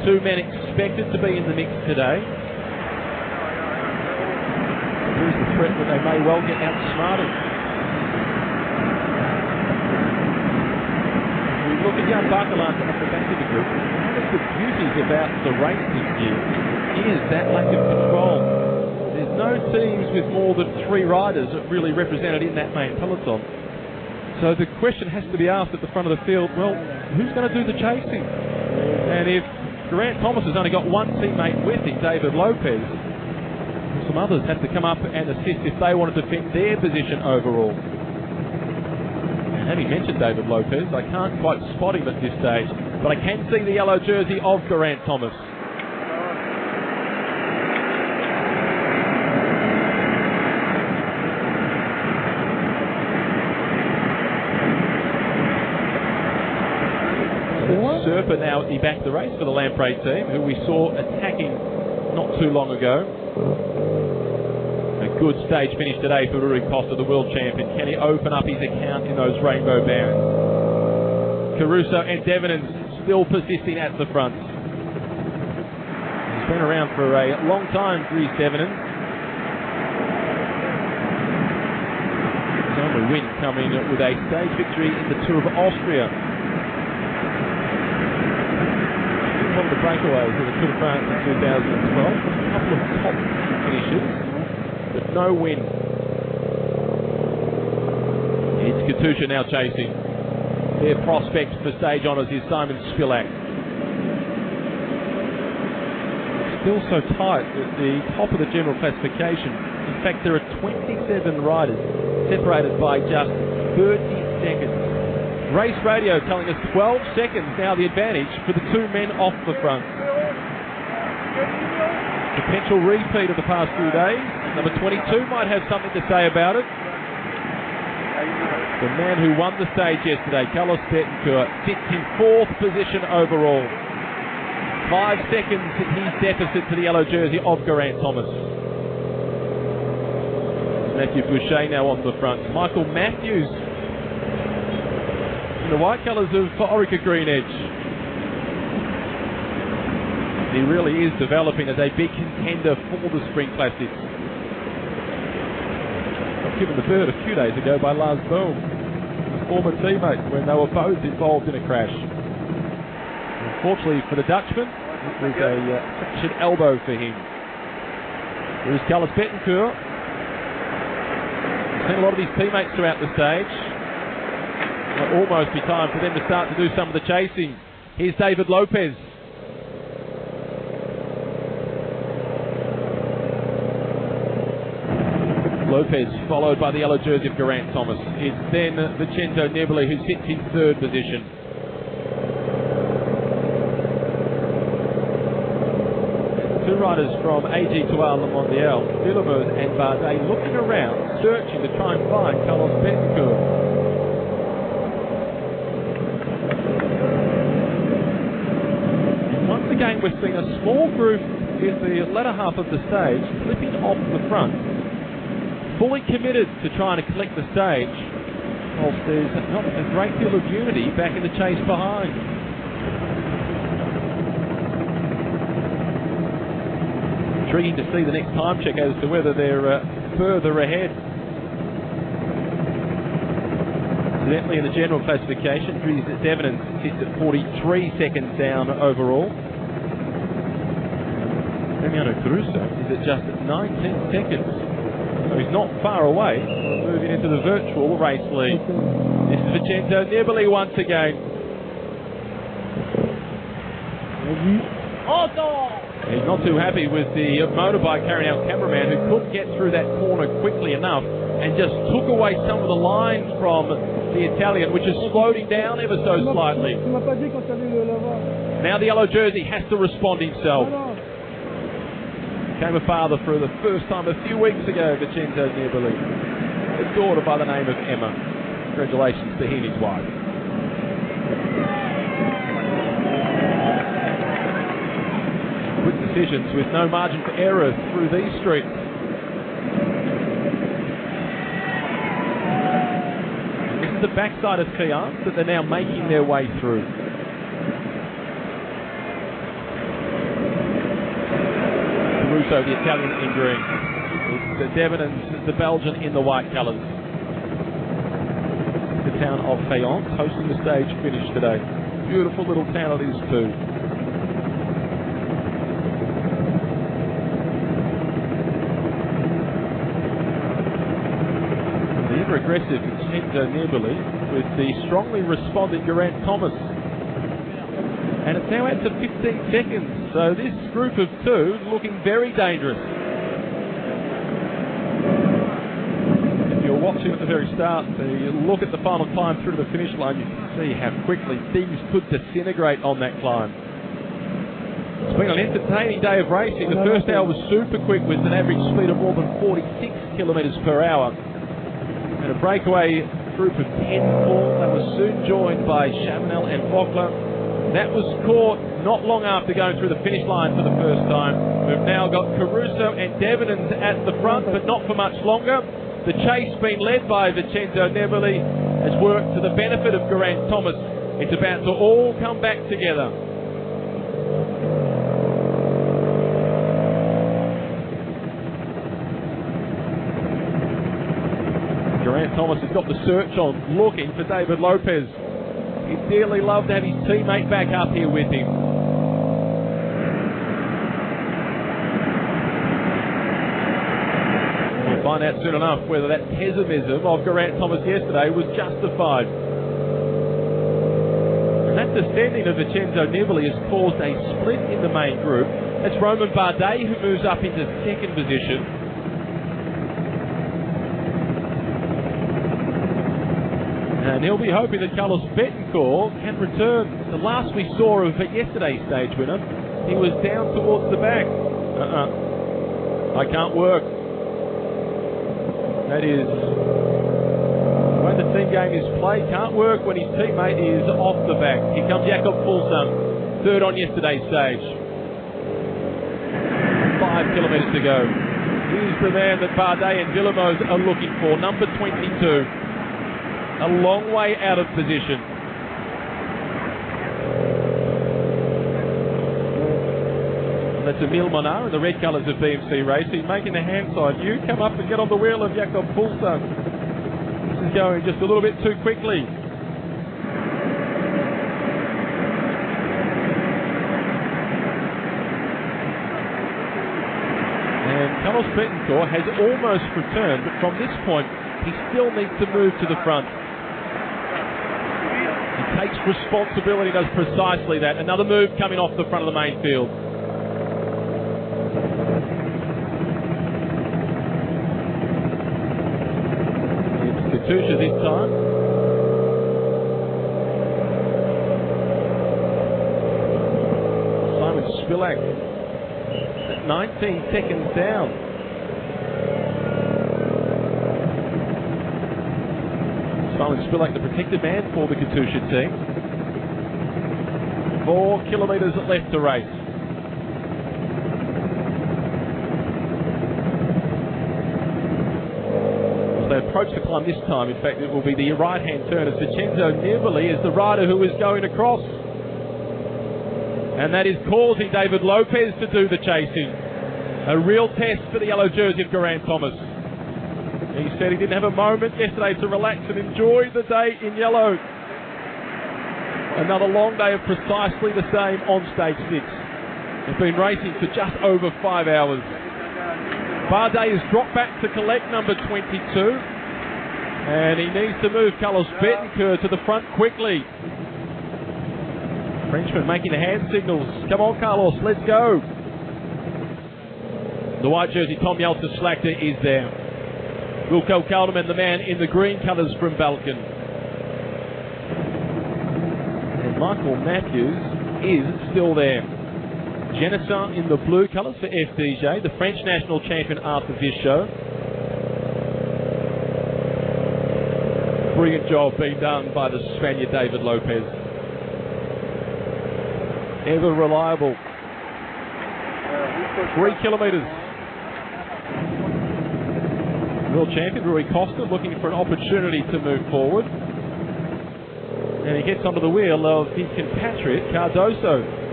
Two men expected to be in the mix today. Here's the threat that they may well get outsmarted. We look at Jan Barkelante at the back of the group. One of the beauties about the race this year is that lack of control. There's no teams with more than 3 riders really represented in that main peloton. So the question has to be asked at the front of the field, well, who's going to do the chasing? And if Geraint Thomas has only got one teammate with him, David Lopez, some others have to come up and assist if they want to defend their position overall. And having mentioned David Lopez, I can't quite spot him at this stage, but I can see the yellow jersey of Geraint Thomas. Serpa now at the back of the race for the Lamprey team, who we saw attacking not too long ago. A good stage finish today for Rui Costa, the world champion. Can he open up his account in those rainbow bands? Caruso and Devenant still persisting at the front. He's been around for a long time, Dries Devenant. His only win coming with a stage victory in the Tour of Austria. One of the breakaways in the Tour de France in 2012. A couple of top finishes, but no win. It's Katusha now chasing. Their prospect for stage honours is Simon Spilak. Still so tight at the top of the general classification. In fact, there are 27 riders separated by just 30 seconds. Race radio telling us 12 seconds now the advantage for the 2 men off the front. Potential repeat of the past few days. Number 22 might have something to say about it. The man who won the stage yesterday, Carlos Betancur, sits in 4th position overall. 5 seconds his deficit to the yellow jersey of Geraint Thomas. Matthew Boucher now on the front. Michael Matthews in the white colours of Orica Green Edge. He really is developing as a big contender for the Spring Classics. Given the bird a few days ago by Lars Boom, his former teammate, when they were both involved in a crash. Unfortunately for the Dutchman, it was a fractured elbow for him. Here's Carlos Betancur. We've seen a lot of his teammates throughout the stage. It'll almost be time for them to start to do some of the chasing. Here's David Lopez. Lopez followed by the yellow jersey of Geraint Thomas. It's then Vincenzo Nibali who sits in 3rd position. Two riders from AG2R Le Mondial, Villemot and Bardet, looking around, searching to try and find Carlos Betancur. And once again we're seeing a small group in the latter half of the stage slipping off the front, fully committed to trying to collect the stage, whilst there's not a great deal of unity back in the chase behind. Intriguing to see the next time check as to whether they're further ahead. Incidentally, in the general classification, Dries Devenant sits at 43 seconds down overall. Damiano Caruso is at just 19 seconds. So he's not far away from moving into the virtual race lead. This is Vincenzo Nibali once again. He's not too happy with the motorbike carrying out cameraman who couldn't get through that corner quickly enough and just took away some of the lines from the Italian, which has slowed him down ever so slightly. Now the yellow jersey has to respond himself. Became a father for the first time a few weeks ago, Vincenzo Nibali. A daughter by the name of Emma. Congratulations to he and his wife. Quick decisions with no margin for error through these streets. This is the backside of Créance that they're now making their way through. Russo, the Italian, in green. It's Devenant, the Belgian, in the white colours. The town of Créance hosting the stage finish today. Beautiful little town it is too. The ever-aggressive Vincenzo Nibali with the strongly responding Geraint Thomas. And it's now out to 15 seconds. So this group of two looking very dangerous. If you're watching at the very start, you look at the final climb through to the finish line, you can see how quickly things could disintegrate on that climb. It's been an entertaining day of racing. The first hour was super quick with an average speed of more than 46 kilometres per hour. And a breakaway group of 10 formed. They were soon joined by Chavanel and Vogler. That was caught not long after going through the finish line for the first time. We've now got Caruso and Devenant at the front, but not for much longer. The chase being led by Vincenzo Nibali has worked to the benefit of Geraint Thomas. It's about to all come back together. Geraint Thomas has got the search on, looking for David Lopez. He'd dearly love to have his teammate back up here with him. We'll find out soon enough whether that pessimism of Geraint Thomas yesterday was justified. And that descending of Vincenzo Nibali has caused a split in the main group. That's Romain Bardet who moves up into 2nd position. And he'll be hoping that Carlos Betancur can return. The last we saw of yesterday's stage winner, he was down towards the back. I can't work. That is, won't team game is played. Can't work when his teammate is off the back. Here comes Jakob Fuglsang, third on yesterday's stage. 5 kilometres to go. Here's the man that Bardet and Villemose are looking for, number 22. A long way out of position. That's Emile Monard in the red colours of BMC Racing, making the hand side. You come up and get on the wheel of Jakob Fuglsang. This is going just a little bit too quickly. And Carlos Betancur has almost returned, but from this point, he still needs to move to the front. He takes responsibility, does precisely that. Another move coming off the front of the main field. Katusha this time. Simon Spilak at 19 seconds down. Simon Spilak, the protected man for the Katusha team. 4 kilometres left to race. They approach the climb this time. In fact, it will be the right-hand turn as Vincenzo Nibali is the rider who is going across. And that is causing David Lopez to do the chasing. A real test for the yellow jersey of Geraint Thomas. He said he didn't have a moment yesterday to relax and enjoy the day in yellow. Another long day of precisely the same on stage 6. They've been racing for just over 5 hours. Bardet has dropped back to collect number 22, and he needs to move Carlos Betancur to the front quickly. Frenchman making the hand signals. Come on, Carlos, let's go. The white jersey, Tom Jelter-Schlachter, is there. Wilco Kelderman, the man in the green colours from Balkan. And Michael Matthews is still there. Genessin in the blue colours for FDJ, the French national champion after this show. Brilliant job being done by the Spaniard David Lopez. Ever reliable. 3 kilometres. World champion Rui Costa looking for an opportunity to move forward. And he gets onto the wheel of his compatriot Cardoso.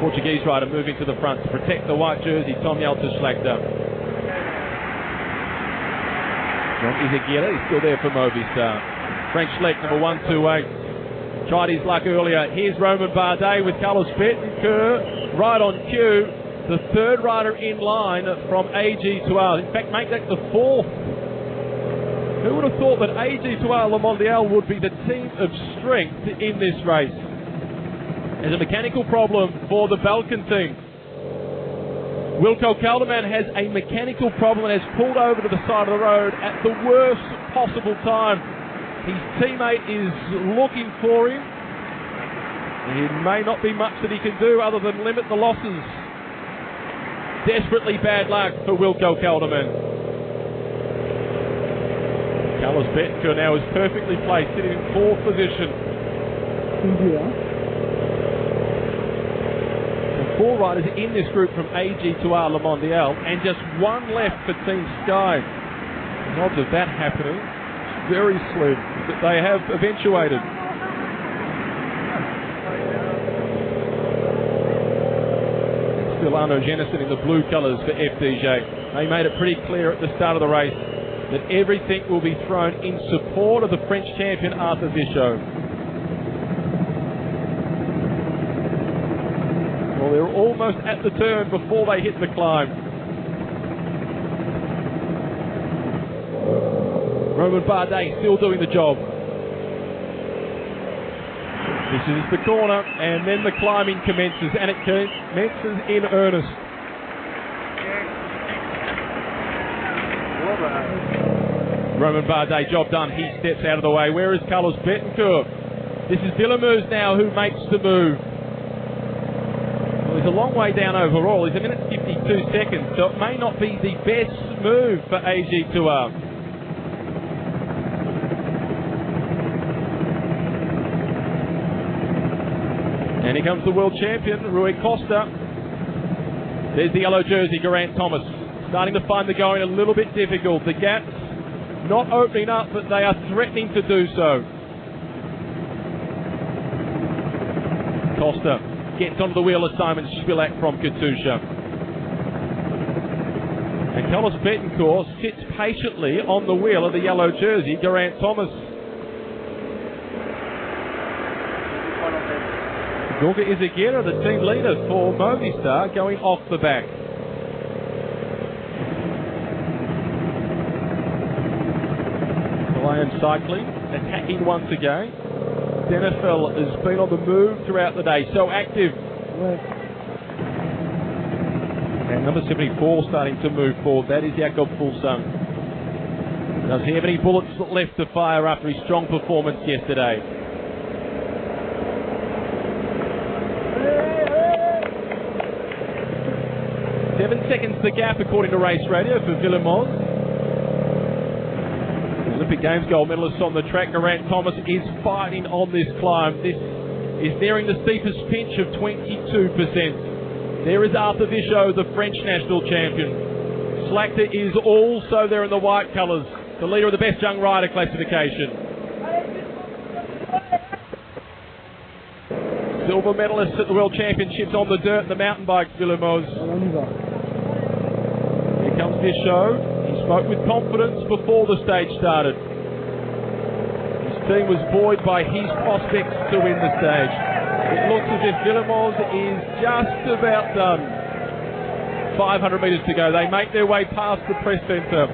Portuguese rider moving to the front to protect the white jersey, Tom Jelter-Schlachter. John Izagirre is still there for Movistar. Frank Schleck, number 128. Tried his luck earlier. Here's Roman Bardet with Carlos Betancur right on cue. The third rider in line from AG2R. In fact, make that the 4th. Who would have thought that AG2R Le Mondial would be the team of strength in this race? There's a mechanical problem for the Balkan team. Wilco Kelderman has a mechanical problem and has pulled over to the side of the road at the worst possible time. His teammate is looking for him. It may not be much that he can do other than limit the losses. Desperately bad luck for Wilco Kelderman. Carlos Betancur now is perfectly placed, sitting in 4th position. And 4 riders in this group from AG2R Le Mondial, and just 1 left for Team Sky. The odds of that happening, very slim, but they have eventuated. Still Arno Genessin in the blue colours for FDJ. They made it pretty clear at the start of the race that everything will be thrown in support of the French champion Arthur Vichot. Well, they're almost at the turn before they hit the climb. Roman Bardet still doing the job. This is the corner, and then the climbing commences, and it commences in earnest. Roman Bardet, job done. He steps out of the way. Where is Carlos Betancur? This is Villemose now who makes the move. Well, he's a long way down overall. He's 1 minute 52 seconds, so it may not be the best move for AG2R. And here comes the world champion, Rui Costa. There's the yellow jersey, Geraint Thomas. Starting to find the going a little bit difficult. The gap's not opening up, but they are threatening to do so. Costa gets onto the wheel of Simon Spilak from Katusha. And Carlos Betancur sits patiently on the wheel of the yellow jersey, Geraint Thomas. Gorka Izagirre, the team leader for Movistar, going off the back. Lion Cycling attacking once again. Denifel has been on the move throughout the day, so active. And number 74 starting to move forward. That is Jakob Fuglsang. Does he have any bullets left to fire after his strong performance yesterday? Seven seconds the gap according to Race Radio for Villemot. Olympic Games gold medalist on the track, Geraint Thomas, is fighting on this climb. This is nearing the steepest pinch of 22%. There is Arthur Vichot, the French national champion. Slagter is also there in the white colours, the leader of the best young rider classification. Silver medalist at the World Championships on the dirt and the mountain bikes, Villemot. Here comes Vichot. He spoke with confidence before the stage started. His team was buoyed by his prospects to win the stage. It looks as if Villemot is just about done. 500 metres to go. They make their way past the press centre.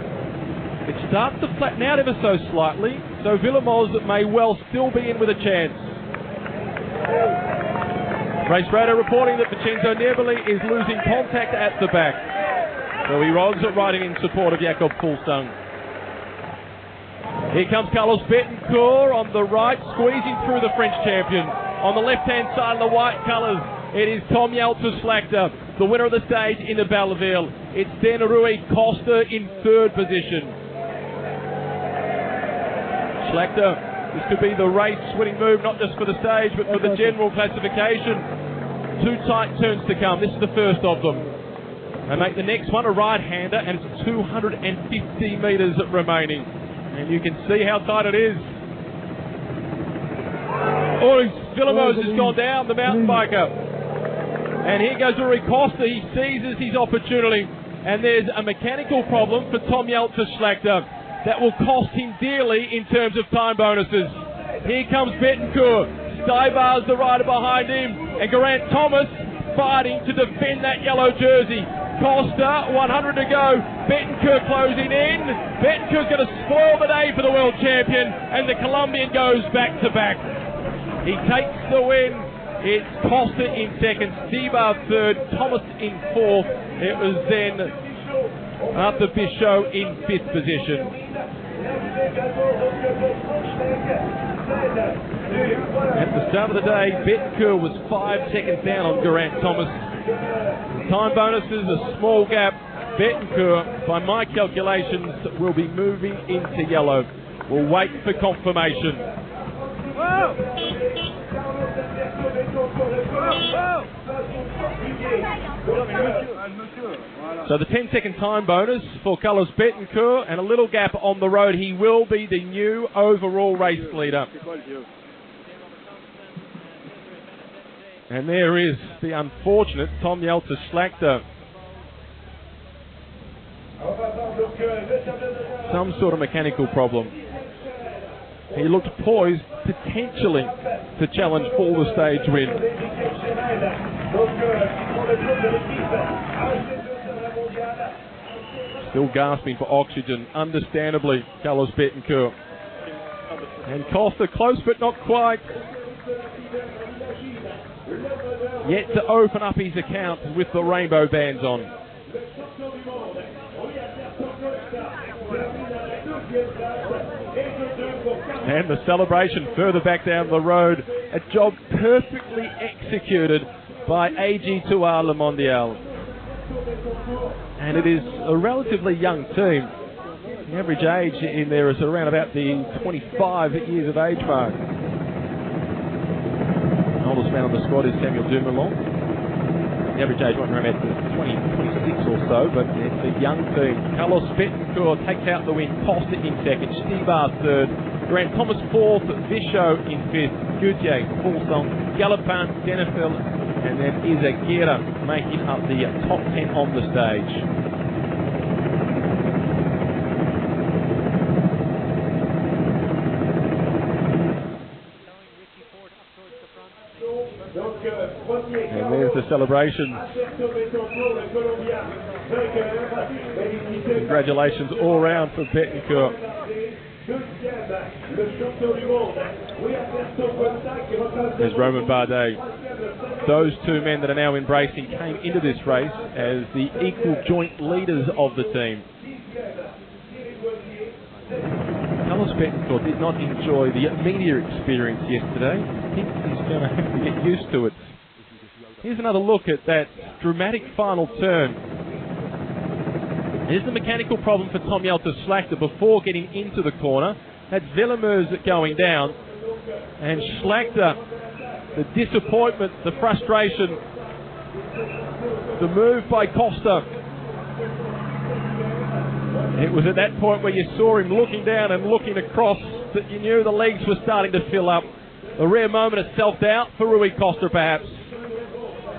It starts to flatten out ever so slightly, so Villemot may well still be in with a chance. Race Radar reporting that Vincenzo Nibali is losing contact at the back. So he was riding in support of Jakob Fuglsang. Here comes Carlos Betancur on the right, squeezing through the French champion. On the left-hand side in the white colours, it is Tom Slagter, the winner of the stage in the Belleville. It's then Rui Costa in third position. Slagter, this could be the race-winning move, not just for the stage, but for the general classification. 2 tight turns to come. This is the first of them. They make the next one a right-hander, and it's 250 metres remaining. And you can see how tight it is. Oh, Villemot has gone down, the mountain biker. And here goes Rui Costa. He seizes his opportunity. And there's a mechanical problem for Tom Slagter that will cost him dearly in terms of time bonuses. Here comes Betancur. Stuyvar's the rider behind him. And Geraint Thomas fighting to defend that yellow jersey. Costa, 100 to go. Betancur closing in. Betancur's going to spoil the day for the world champion. And the Colombian goes back to back. He takes the win. It's Costa in second, Stuyvar third, Thomas in fourth. It was then Arthur Vichot in fifth position. At the start of the day, Betancur was 5 seconds down on Geraint Thomas. Time bonuses, a small gap. Betancur, by my calculations, will be moving into yellow. We'll wait for confirmation. So the 10-second time bonus for Carlos Betancur, and a little gap on the road. He will be the new overall race leader. And there is the unfortunate Tom Slagter. Some sort of mechanical problem. He looked poised potentially to challenge for the stage win. Still gasping for oxygen, understandably, Carlos Betancur. And Costa close but not quite. Yet to open up his account with the rainbow bands on. And the celebration further back down the road. A job perfectly executed by AG2R Le Mondial. And it is a relatively young team. The average age in there is around about the 25 years of age mark. youngest man on the squad is Samuel Dumoulin. The average age won't around 26 or so, but it's a young team. Carlos Betancur takes out the win, Costa in second, Stibar third, Geraint Thomas fourth, Vichot in fifth, Gutier, Fulson, Galopin, Denifil, and then Izagirre making up the top 10 on the stage. And there's the celebration. Congratulations all round for Betancur. There's Romain Bardet. Those two men that are now embracing came into this race as the equal joint leaders of the team. Carlos Betancur did not enjoy the media experience yesterday. I think he's going to have to get used to it. Here's another look at that dramatic final turn. Here's the mechanical problem for Tom Jelte Slagter before getting into the corner. That's Villemeurs going down. And Slagter, the disappointment, the frustration, the move by Costa. It was at that point where you saw him looking down and looking across that you knew the legs were starting to fill up. A rare moment of self-doubt for Rui Costa perhaps.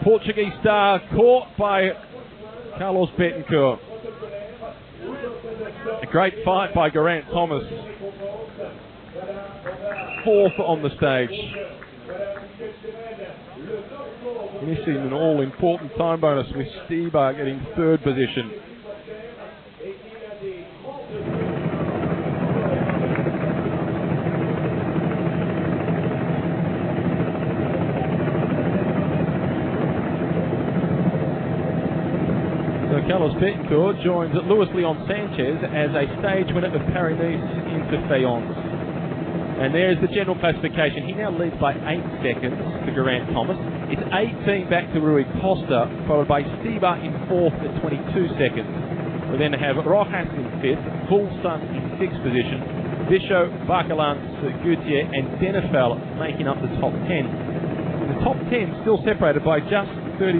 Portuguese star caught by Carlos Betancur. A great fight by Geraint Thomas. Fourth on the stage. Missing an all-important time bonus with Stibar getting third position. Carlos Betancur joins Luis Leon Sanchez as a stage winner of Paris-Nice into Fayence. And there's the general classification. He now leads by 8 seconds to Geraint Thomas. It's 18 back to Rui Costa, followed by Stibar in 4th at 22 seconds. We then have Rojas in 5th, Fulson in 6th position, Vichot, Barcelance, Gutier and Denifil making up the top 10. The top 10 still separated by just 30